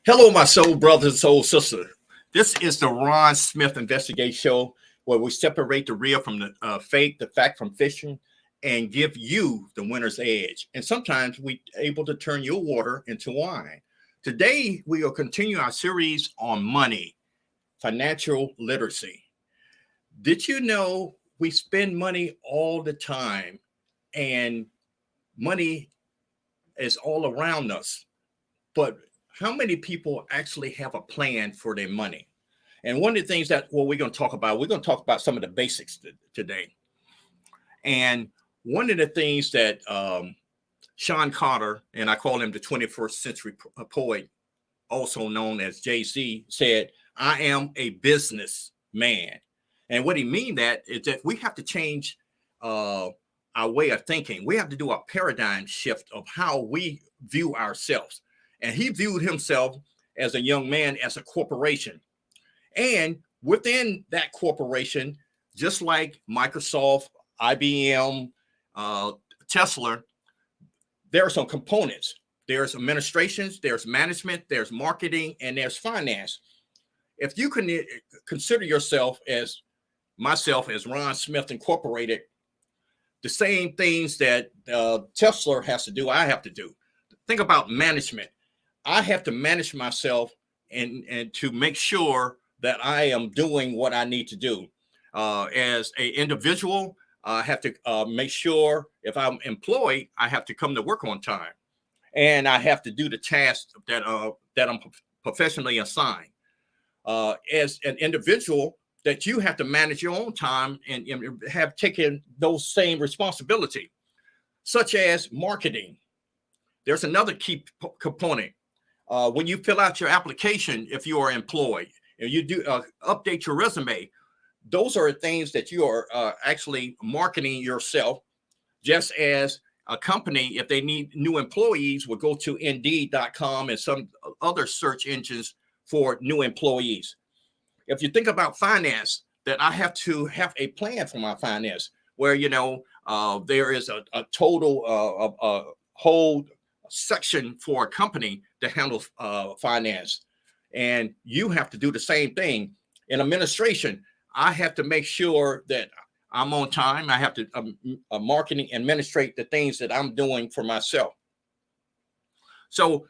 Hello, my soul brothers and soul sisters. This is the Ron Smith Investigate Show, where we separate the real from the fake, the fact from fiction, and give you the winner's edge. And sometimes we able to turn your water into wine. Today, we will continue our series on money, financial literacy. Did you know we spend money all the time, and money is all around us? But how many people actually have a plan for their money? And one of the things that we're going to talk about, we're going to talk about some of the basics today. And one of the things that Sean Carter, and I call him the 21st century poet, also known as Jay-Z, said, "I am a businessman." And what he mean that is that we have to change our way of thinking. We have to do a paradigm shift of how we view ourselves. And he viewed himself as a young man as a corporation. And within that corporation, just like Microsoft, IBM, uh, Tesla, there are some components. There's administrations, there's management, there's marketing, and there's finance. If you can consider yourself as myself as Ron Smith Incorporated, the same things that Tesla has to do, I have to do. Think about management. I have to manage myself and to make sure that I am doing what I need to do. As an individual, I have to make sure if I'm employed, I have to come to work on time, and I have to do the tasks that I'm professionally assigned. As an individual, that you have to manage your own time and have taken those same responsibility, such as marketing. There's another key component. When you fill out your application, if you are employed and you do update your resume, those are things that you are actually marketing yourself, just as a company, if they need new employees, will go to Indeed.com and some other search engines for new employees. If you think about finance, that I have to have a plan for my finance, where there is a total whole section for a company to handle finance, and you have to do the same thing. In administration, I have to make sure that I'm on time. I have to marketing administrate the things that I'm doing for myself. So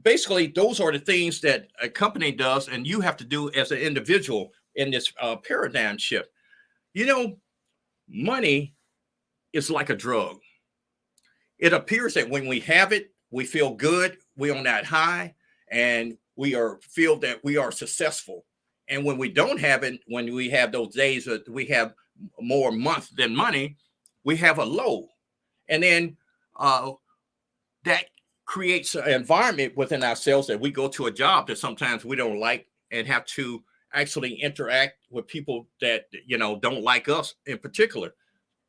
basically, those are the things that a company does, and you have to do as an individual in this paradigm shift. You know, money is like a drug. It appears that when we have it, we feel good, we're on that high, and we are feel that we are successful. And when we don't have it, when we have those days that we have more month than money, we have a low. And then that creates an environment within ourselves that we go to a job that sometimes we don't like and have to actually interact with people that don't like us in particular.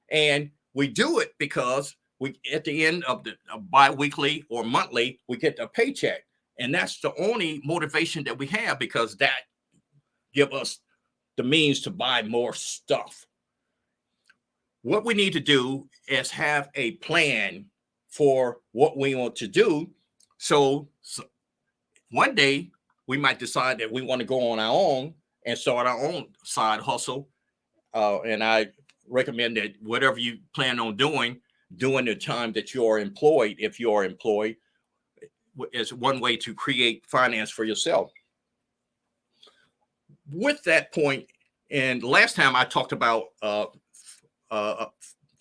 And we do it because we at the end of the bi-weekly or monthly we get a paycheck, and that's the only motivation that we have, because that give us the means to buy more stuff. What we need to do is have a plan for what we want to do. So one day we might decide that we want to go on our own and start our own side hustle. And I recommend that whatever you plan on doing during the time that you're employed, if you're employed, is one way to create finance for yourself. With that point, and last time I talked about uh,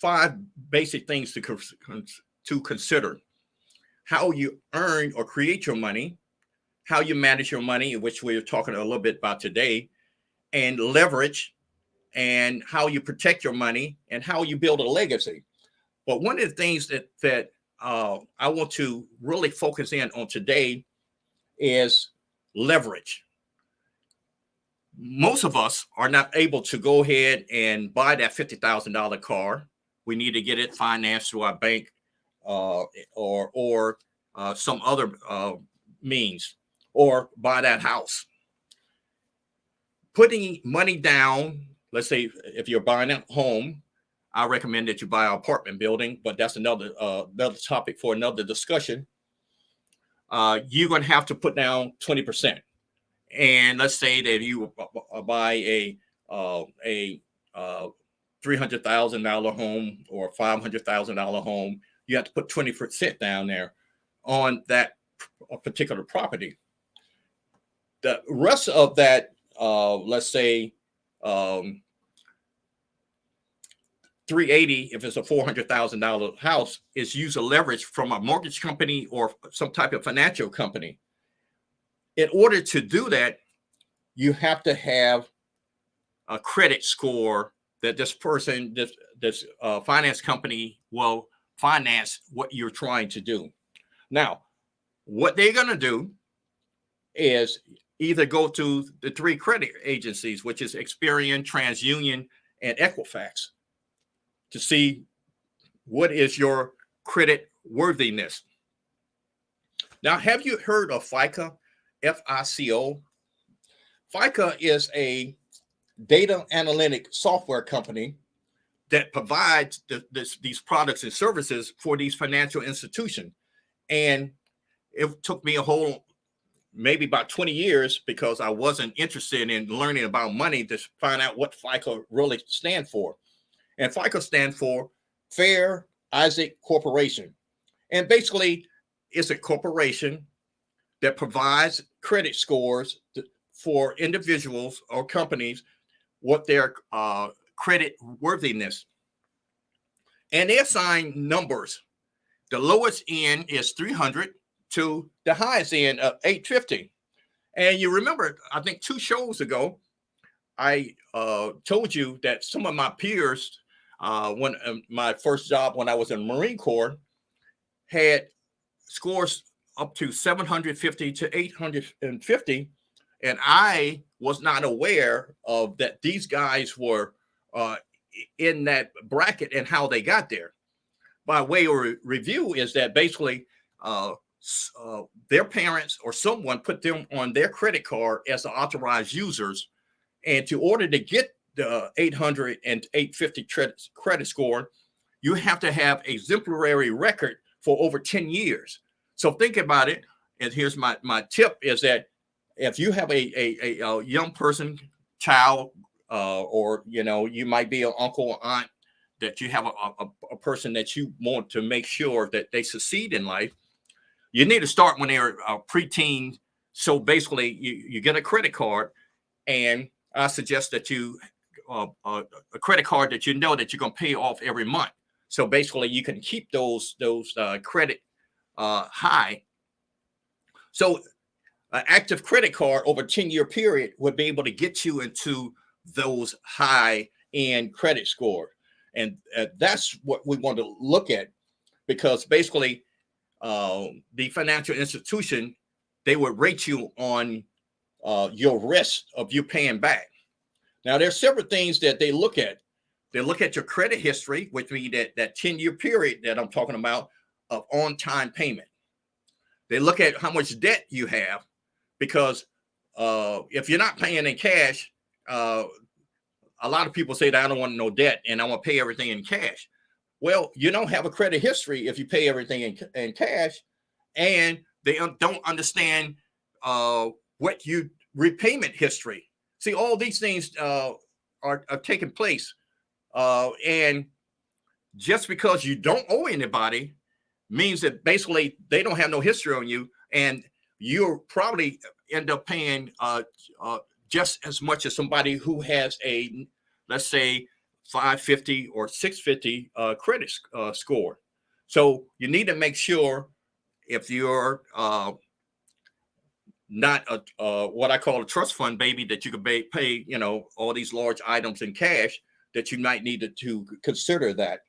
five basic things to consider: how you earn or create your money, how you manage your money, which we're talking a little bit about today, and leverage, and how you protect your money, and how you build a legacy. But one of the things that I want to really focus in on today is leverage. Most of us are not able to go ahead and buy that $50,000 car. We need to get it financed through our bank or some other means, or buy that house. Putting money down, let's say if you're buying a home, I recommend that you buy an apartment building, but that's another topic for another discussion. you're going to have to put down 20%. And let's say that you buy a $300,000 home or $500,000 home, you have to put 20% down there on that particular property. The rest of that, let's say, 380, if it's a $400,000 house, is use a leverage from a mortgage company or some type of financial company. In order to do that, you have to have a credit score that this person, this finance company will finance what you're trying to do. Now, what they're going to do is either go to the 3 credit agencies, which is Experian, TransUnion, and Equifax, to see what is your credit worthiness. Now, have you heard of FICO? FICO? FICO is a data analytic software company that provides these products and services for these financial institutions. And it took me maybe about 20 years, because I wasn't interested in learning about money, to find out what FICO really stands for. And FICO stands for Fair Isaac Corporation. And basically, it's a corporation that provides credit scores for individuals or companies, what their credit worthiness. And they assign numbers. The lowest end is 300 to the highest end of 850. And you remember, I think 2 shows ago, I told you that some of my peers, when my first job when I was in the Marine Corps, had scores up to 750 to 850. And I was not aware of that these guys were in that bracket and how they got there. By way of review is that basically their parents or someone put them on their credit card as the authorized users. And to order to get the 800 and 850 credit score, you have to have a exemplary record for over 10 years. So think about it. And here's my tip is that if you have a young person, child, or, you might be an uncle or aunt, that you have a person that you want to make sure that they succeed in life, you need to start when they're preteen. So basically, you get a credit card, and I suggest that you a credit card that you know that you're going to pay off every month. So basically, you can keep those credit high. So an active credit card over a 10-year period would be able to get you into those high-end credit score. And that's what we want to look at, because basically the financial institution, they would rate you on your risk of you paying back. Now, there's several things that they look at. They look at your credit history, which means that 10-year period that I'm talking about of on-time payment. They look at how much debt you have, because if you're not paying in cash, a lot of people say that I don't want no debt and I want to pay everything in cash. Well, you don't have a credit history if you pay everything in cash, and they don't understand what you repayment history. See, all these things are taking place. And just because you don't owe anybody means that basically they don't have no history on you, and you'll probably end up paying just as much as somebody who has a, let's say, 550 or 650 credit score. So you need to make sure, if you're not what I call a trust fund baby, that you can pay all these large items in cash, that you might need to consider that.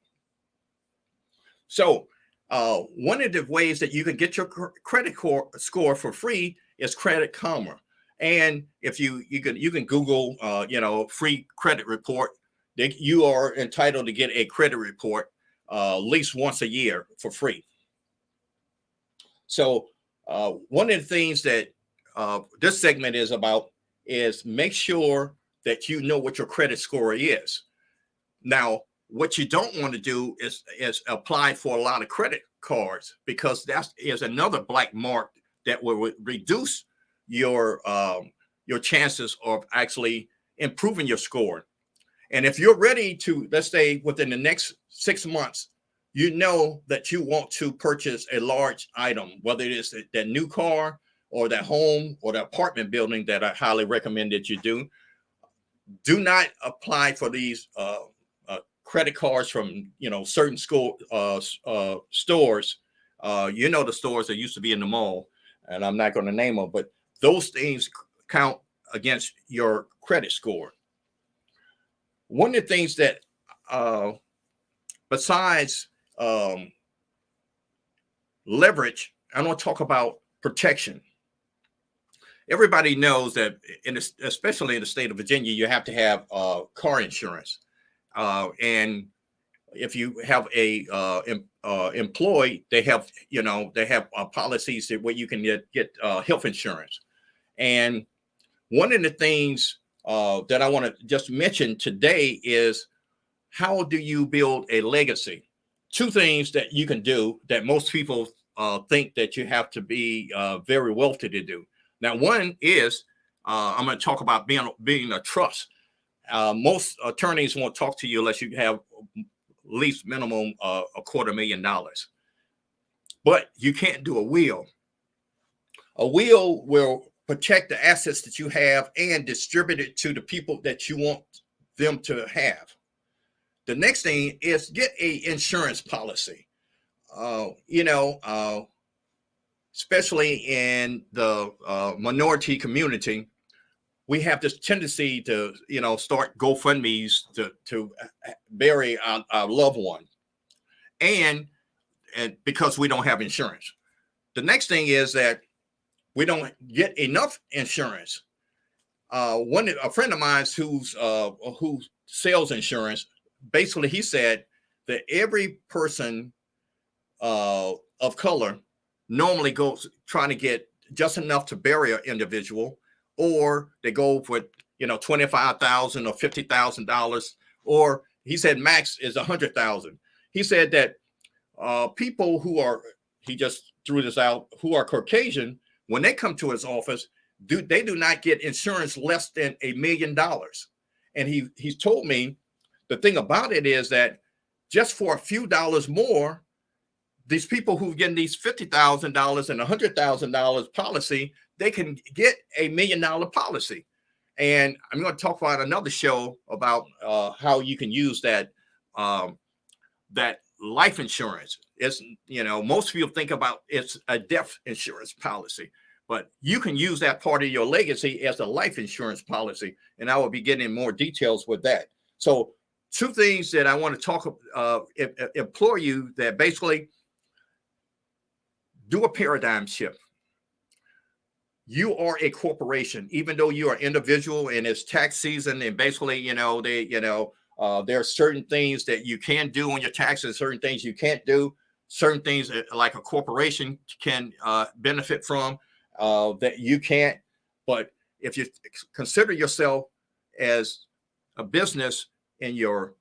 So one of the ways that you can get your credit score for free is Credit Karma. And if you can Google free credit report, that you are entitled to get a credit report at least once a year for free. So one of the things that this segment is about is make sure that you know what your credit score is. Now, what you don't want to do is apply for a lot of credit cards, because that is another black mark that will reduce your chances of actually improving your score. And if you're ready to, let's say within the next 6 months, you know that you want to purchase a large item, whether it is that new car or that home or the apartment building that I highly recommend that you do not apply for these credit cards from certain stores. The stores that used to be in the mall, and I'm not going to name them, but those things count against your credit score. One of the things that, besides leverage, I want to talk about protection. Everybody knows that, especially in the state of Virginia, you have to have car insurance. And if you have a employee, they have policies where you can get health insurance. And one of the things that I want to just mention today is, how do you build a legacy? Two things that you can do that most people think that you have to be very wealthy to do. Now, one is I'm going to talk about being a trust. Most attorneys won't talk to you unless you have at least minimum $250,000. But you can't do a will. A will will protect the assets that you have and distribute it to the people that you want them to have. The next thing is get a insurance policy. Especially in the minority community, we have this tendency to, start GoFundMes to bury our loved one, and because we don't have insurance. The next thing is that we don't get enough insurance. A friend of mine who sells insurance, basically he said that every person of color normally goes trying to get just enough to bury an individual, or they go for $25,000 or $50,000, or he said max is $100,000. He said that people who are, he just threw this out, who are Caucasian, when they come to his office, they do not get insurance less than $1 million. And he's told me the thing about it is that just for a few dollars more, these people who are getting these $50,000 and $100,000 policy, they can get $1 million policy. And I'm going to talk about another show about how you can use that life insurance. It's, most people think about it's a death insurance policy, but you can use that part of your legacy as a life insurance policy. And I will be getting more details with that. So two things that I want to implore you, that basically do a paradigm shift. You are a corporation, even though you are individual and it's tax season, and basically, there are certain things that you can do on your taxes, certain things you can't do, certain things like a corporation can benefit from that you can't. But if you consider yourself as a business in your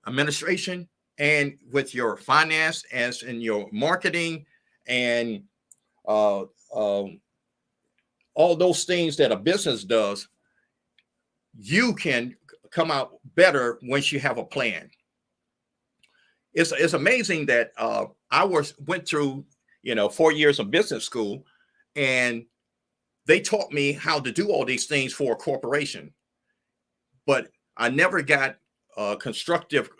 administration and with your finance, as in your marketing, and all those things that a business does, you can come out better once you have a plan. It's amazing that I went through 4 years of business school, and they taught me how to do all these things for a corporation, but I never got constructive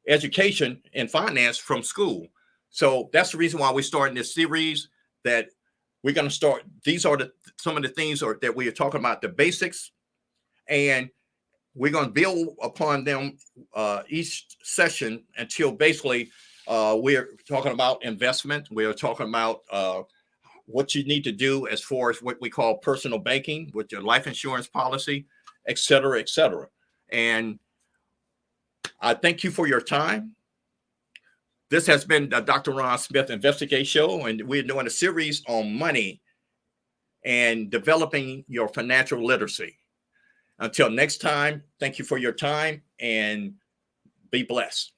education in finance from school. So that's the reason why we're starting this series, that we're going to start. These are some of the things that we are talking about, the basics, and we're going to build upon them each session until basically we're talking about investment. We're talking about what you need to do as far as what we call personal banking with your life insurance policy, et cetera, et cetera. And I thank you for your time. This has been the Dr. Ron Smith Investigate Show, and we're doing a series on money and developing your financial literacy. Until next time, thank you for your time, and be blessed.